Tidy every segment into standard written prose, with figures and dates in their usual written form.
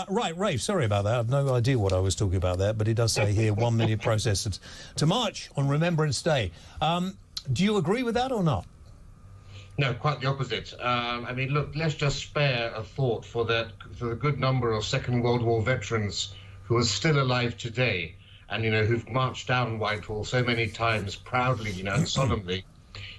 Right, Rafe, sorry about that. I've no idea what I was talking about there, but it does say here 1 million protesters to march on Remembrance Day. Do you agree with that or not? No, quite the opposite. I mean, look, let's just spare a thought for the good number of Second World War veterans who are still alive today and, who've marched down Whitehall so many times proudly, and solemnly.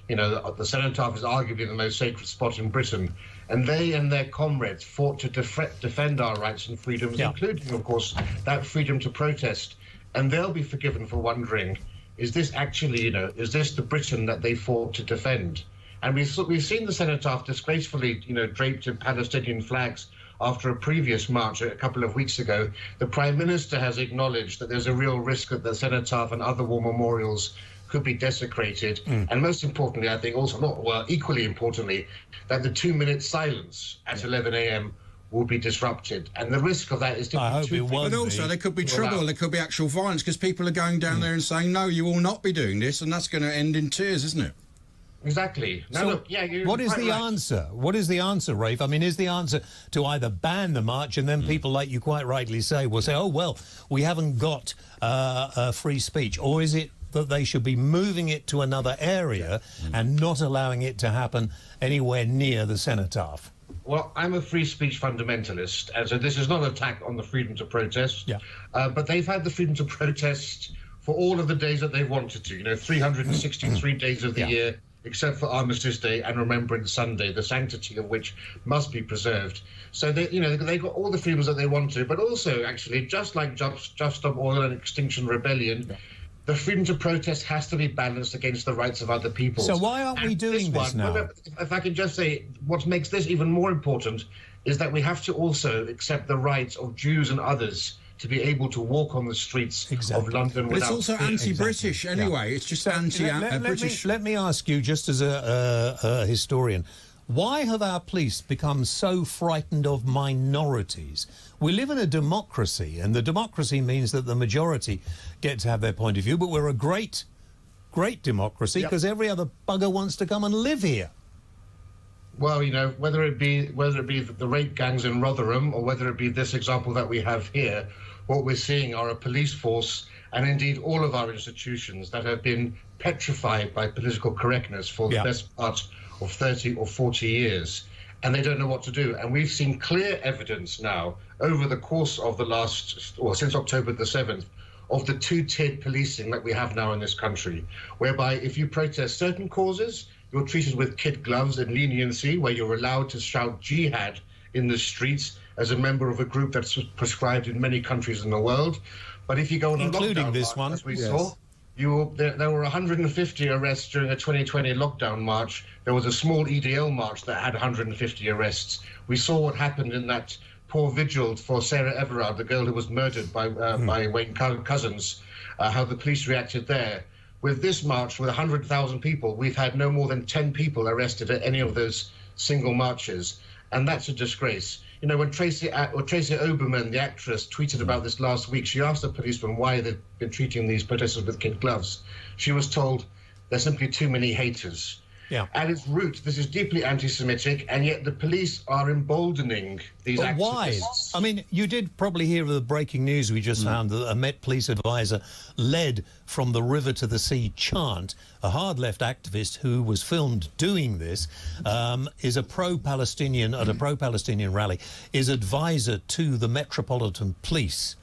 The cenotaph is arguably the most sacred spot in Britain. And they and their comrades fought to defend our rights and freedoms, including, of course, that freedom to protest. And they'll be forgiven for wondering, is this actually, is this the Britain that they fought to defend? And we've seen the cenotaph disgracefully, draped in Palestinian flags after a previous march a couple of weeks ago. The Prime Minister has acknowledged that there's a real risk that the cenotaph and other war memorials could be desecrated. And most importantly, I think equally importantly, that the 2-minute silence at 11 a.m. will be disrupted. And the risk of that is to But also there could be trouble, there could be actual violence, because people are going down there and saying, no, you will not be doing this, and that's going to end in tears, isn't it? Exactly. Now, so look, what is the answer? What is the answer, Rafe? I mean, is the answer to either ban the march, and then people, like you quite rightly say, will say, oh, well, we haven't got free speech, or is it that they should be moving it to another area and not allowing it to happen anywhere near the cenotaph? Well, I'm a free speech fundamentalist, and so this is not an attack on the freedom to protest. But they've had the freedom to protest for all of the days that they wanted to, 363 days of the year, except for Armistice Day and Remembrance Sunday, the sanctity of which must be preserved. So they got all the freedoms that they want to, but also, actually, just like Just Stop Oil and Extinction Rebellion, the freedom to protest has to be balanced against the rights of other people. So why aren't we doing this now? If I can just say, what makes this even more important is that we have to also accept the rights of Jews and others to be able to walk on the streets of London without... But it's also anti-British anyway. It's just anti-British. Let me ask you, just as a historian, why have our police become so frightened of minorities? We live in a democracy, and the democracy means that the majority get to have their point of view, but we're a great democracy because every other bugger wants to come and live here. Well, whether it be the rape gangs in Rotherham or whether it be this example that we have here, what we're seeing are a police force and indeed all of our institutions that have been petrified by political correctness for the best part of 30 or 40 years. And they don't know what to do. And we've seen clear evidence now over the course of since October the 7th, of the two-tiered policing that we have now in this country, whereby if you protest certain causes, you're treated with kid gloves and leniency, where you're allowed to shout jihad in the streets as a member of a group that's prescribed in many countries in the world. But if you go on a lockdown march, as we saw, there were 150 arrests during a 2020 lockdown march. There was a small EDL march that had 150 arrests. We saw what happened in that poor vigil for Sarah Everard, the girl who was murdered by Wayne Couzens, how the police reacted there. With this march, with 100,000 people, we've had no more than 10 people arrested at any of those single marches, and that's a disgrace. When Tracy Oberman, the actress, tweeted about this last week, she asked the policeman why they'd been treating these protesters with kid gloves. She was told, there's simply too many haters. At its root, this is deeply anti-Semitic, and yet the police are emboldening these activists. Why? I mean, you did probably hear of the breaking news we just found that a Met Police advisor led From the River to the Sea chant. A hard-left activist who was filmed doing this is a pro-Palestinian, at a pro-Palestinian rally, is advisor to the Metropolitan Police.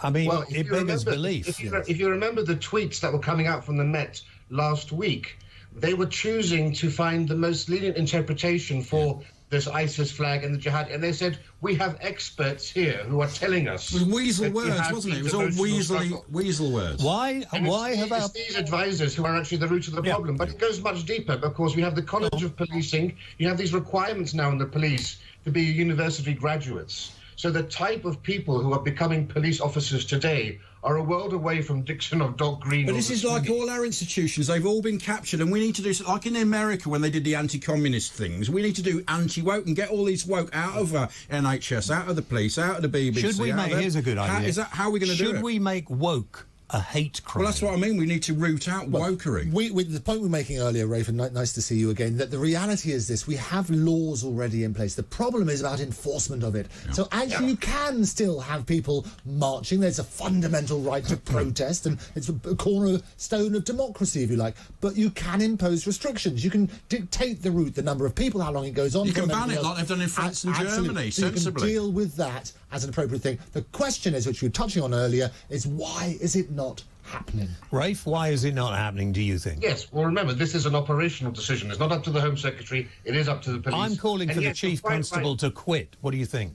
I mean, it beggars belief. If you remember the tweets that were coming out from the Met last week, they were choosing to find the most lenient interpretation for this ISIS flag and the jihad, and they said, we have experts here who are telling us... It was weasel words, wasn't it? It was all weasel words. Why have these advisors who are actually the root of the problem? But it goes much deeper, because we have the College of Policing, you have these requirements now in the police to be university graduates. So the type of people who are becoming police officers today are a world away from Dixon or Doc Green. But this is like all our institutions. They've all been captured, and we need to do, like in America when they did the anti-communist things, we need to do anti-woke and get all these woke out of NHS, out of the police, out of the BBC. Should we make... Here's a good idea. How are we going to do it? Should we make woke a hate crime. Well, that's what I mean. We need to root out wokery. The point we were making earlier, Rafe, and nice to see you again, that the reality is this: we have laws already in place. The problem is about enforcement of it. Yeah. So actually, you can still have people marching. There's a fundamental right to protest, and it's a cornerstone of democracy, if you like. But you can impose restrictions. You can dictate the route, the number of people, how long it goes on. You can ban it like they've done in France and Germany, so sensibly. You can deal with that as an appropriate thing. The question is, which we were touching on earlier, is why is it not happening? Rafe, why is it not happening, do you think? Yes, well, remember, this is an operational decision. It's not up to the Home Secretary, it is up to the police. I'm calling for the Chief Constable to quit. What do you think?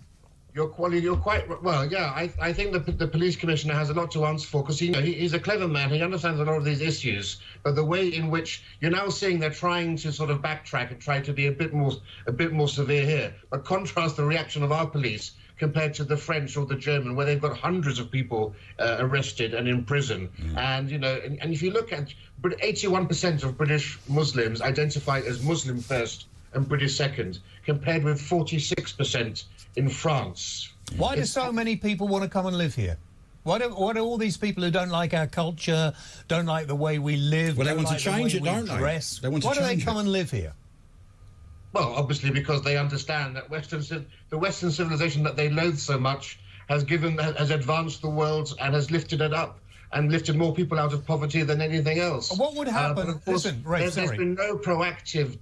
You're quite well. Yeah, I think the police commissioner has a lot to answer for, because he's a clever man. He understands a lot of these issues. But the way in which you're now seeing they're trying to sort of backtrack and try to be a bit more severe here. But contrast the reaction of our police compared to the French or the German, where they've got hundreds of people arrested and in prison. And and if you look at 81% of British Muslims identify as Muslim first and British second, compared with 46% in France. Why do so many people want to come and live here? Why do all these people who don't like our culture, don't like the way we live, well, they want like to change it, don't dress, they? Why do they come and live here? Well, obviously because they understand that the Western civilization that they loathe so much has advanced the world and has lifted it up and lifted more people out of poverty than anything else. What would happen? But of course, Listen, Ray, there's been no proactive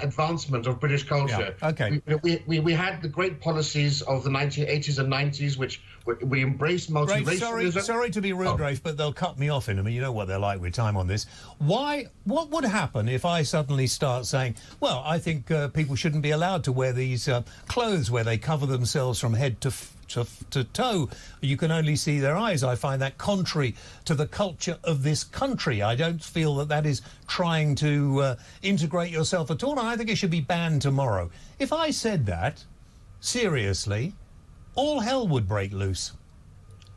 advancement of British culture. Yeah, okay. We had the great policies of the 1980s and 90s, which we embraced multiracialism. Rafe, sorry to be rude, Rafe, but they'll cut me off in a minute. You know what they're like with time on this. What would happen if I suddenly start saying, well, I think people shouldn't be allowed to wear these clothes where they cover themselves from head to toe. You can only see their eyes. I find that contrary to the culture of this country. I don't feel that that is trying to integrate yourself at all, and I think it should be banned tomorrow. If I said that, seriously, all hell would break loose.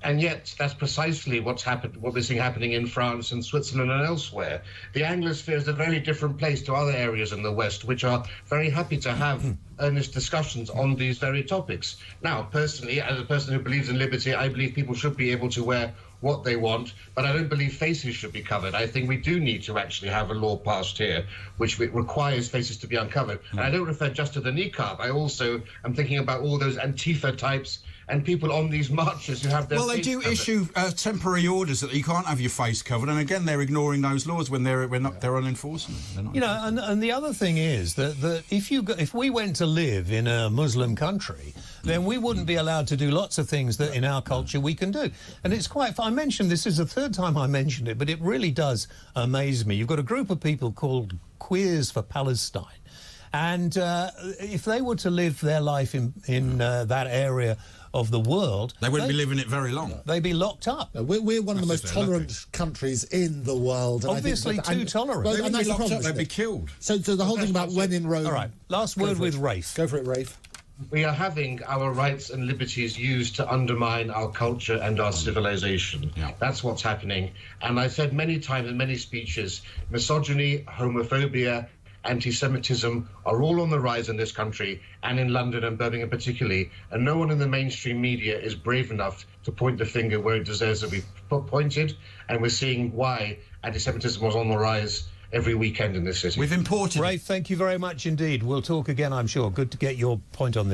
And yet, that's precisely what we're seeing happening in France and Switzerland and elsewhere. The Anglosphere is a very different place to other areas in the West, which are very happy to have earnest discussions on these very topics. Now, personally, as a person who believes in liberty, I believe people should be able to wear what they want, but I don't believe faces should be covered. I think we do need to actually have a law passed here which requires faces to be uncovered. And I don't refer just to the niqab. I also am thinking about all those Antifa types and people on these marches who have their Well, they do issue temporary orders that you can't have your face covered, and again, they're ignoring those laws when they're unenforcing them. And the other thing is that if we went to live in a Muslim country, then we wouldn't be allowed to do lots of things that in our culture we can do. And it's quite. I mentioned this is the third time I mentioned it, but it really does amaze me. You've got a group of people called Queers for Palestine. And if they were to live their life in that area of the world, they wouldn't be living it very long. They'd be locked up. We're one of the most tolerant countries in the world. And Obviously, too tolerant. They would be locked up. They'd be killed. So the whole thing about when in Rome. All right. Last word with Rafe. Go for it, Rafe. We are having our rights and liberties used to undermine our culture and our civilization. Yeah. That's what's happening. And I said many times in many speeches, misogyny, homophobia, anti-Semitism are all on the rise in this country and in London and Birmingham particularly, and no one in the mainstream media is brave enough to point the finger where it deserves to be pointed, and we're seeing why anti-Semitism was on the rise every weekend in this city. We've imported Rafe, thank you very much indeed. We'll talk again, I'm sure. Good to get your point on this.